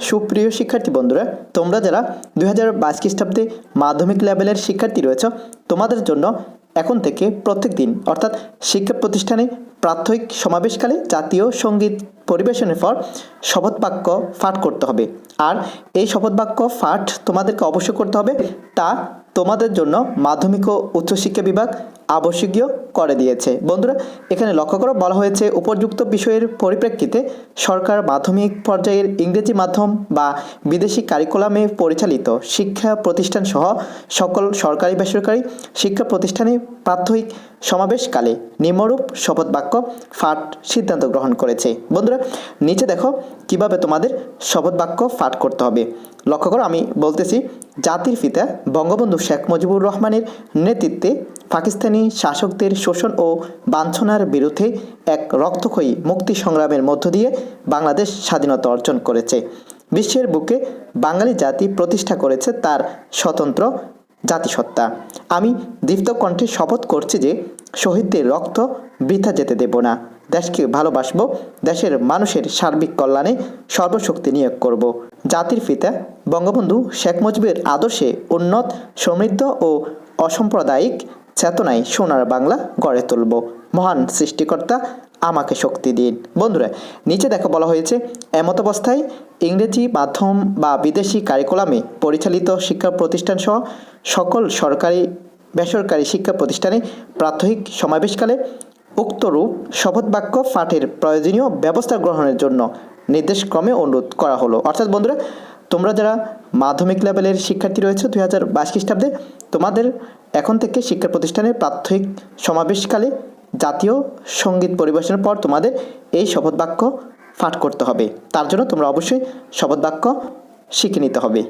সুপ্রিয় শিক্ষার্থী বন্ধুরা, তোমরা যারা 2022 খ্রিস্টাব্দে মাধ্যমিক লেভেলের শিক্ষার্থী রয়েছ, তোমাদের জন্য এখন থেকে প্রত্যেক দিন অর্থাৎ শিক্ষা প্রতিষ্ঠানে প্রাত্যহিক সমাবেশকালে জাতীয় সঙ্গীত পরিবেশনের পর শপথ বাক্য পাঠ করতে হবে। আর এই শপথ বাক্য পাঠ তোমাদেরকে অবশ্যই করতে হবে, তা তোমাদের জন্য মাধ্যমিক ও উচ্চশিক্ষা বিভাগ আবশ্যকীয় করে দিয়েছে। বন্ধুরা, এখানে লক্ষ্য করে বলা হয়েছে, উপযুক্ত বিষয়ের পরিপ্রেক্ষিতে সরকার মাধ্যমিক পর্যায়ের ইংরেজি মাধ্যম বা বিদেশি কারিকুলামে পরিচালিত শিক্ষা প্রতিষ্ঠান সহ সকল সরকারি বেসরকারি শিক্ষা প্রতিষ্ঠানে প্রাত্যহিক সমাবেশকালে নিম্নরূপ শপথ বাক্য পাঠ সিদ্ধান্ত গ্রহণ করেছে। বন্ধুরা, নিচে দেখো কিভাবে তোমাদের শপথ বাক্য পাঠ করতে হবে। লক্ষ্য করো, আমি বলতেছি, জাতির পিতা বঙ্গবন্ধু শেখ মুজিবুর রহমানের নেতৃত্বে পাকিস্তানি শাসকদের শোষণ ও বাঞ্ছনার বিরুদ্ধে এক রক্তক্ষয়ী মুক্তি সংগ্রামের মধ্য দিয়ে বাংলাদেশ স্বাধীনতা অর্জন করেছে। বিশ্বের বুকে বাঙালি জাতি প্রতিষ্ঠা করেছে তার স্বতন্ত্র জাতিসত্তা। আমি দীপ্ত কণ্ঠে শপথ করছি যে শহীদদের রক্ত বৃথা যেতে দেব না। দেশকে ভালোবাসব, দেশের মানুষের সার্বিক কল্যাণে সর্বশক্তি নিয়োগ করব। জাতির পিতা বঙ্গবন্ধু শেখ মুজিবের আদর্শে উন্নত, সমৃদ্ধ ও অসাম্প্রদায়িক চেতনায় সোনার বাংলা গড়ে তুলব। মহান সৃষ্টিকর্তা আমাকে শক্তি দিন। বন্ধুরা, নিচে দেখো বলা হয়েছে, এমত অবস্থায় ইংরেজি মাধ্যম বা বিদেশি কারিকুলামে পরিচালিত শিক্ষা প্রতিষ্ঠান সহ সকল সরকারি বেসরকারি শিক্ষা প্রতিষ্ঠানে প্রাত্যহিক সমাবেশকালে উক্তরূপ শপথ বাক্য পাঠের প্রয়োজনীয় ব্যবস্থা গ্রহণের জন্য নির্দেশক্রমে অনুরোধ করা হলো। অর্থাৎ বন্ধুরা, তোমরা যারা মাধ্যমিক লেভেলের শিক্ষার্থী রয়েছে 2022 খ্রিস্টাব্দে, তোমাদের এখন থেকে শিক্ষা প্রতিষ্ঠানের প্রাত্যহিক সমাবেশকালে জাতীয় সঙ্গীত পরিবেশনের পর তোমাদের এই শপথ বাক্য পাঠ করতে হবে। তার জন্য তোমরা অবশ্যই শপথ বাক্য শিখে নিতে হবে।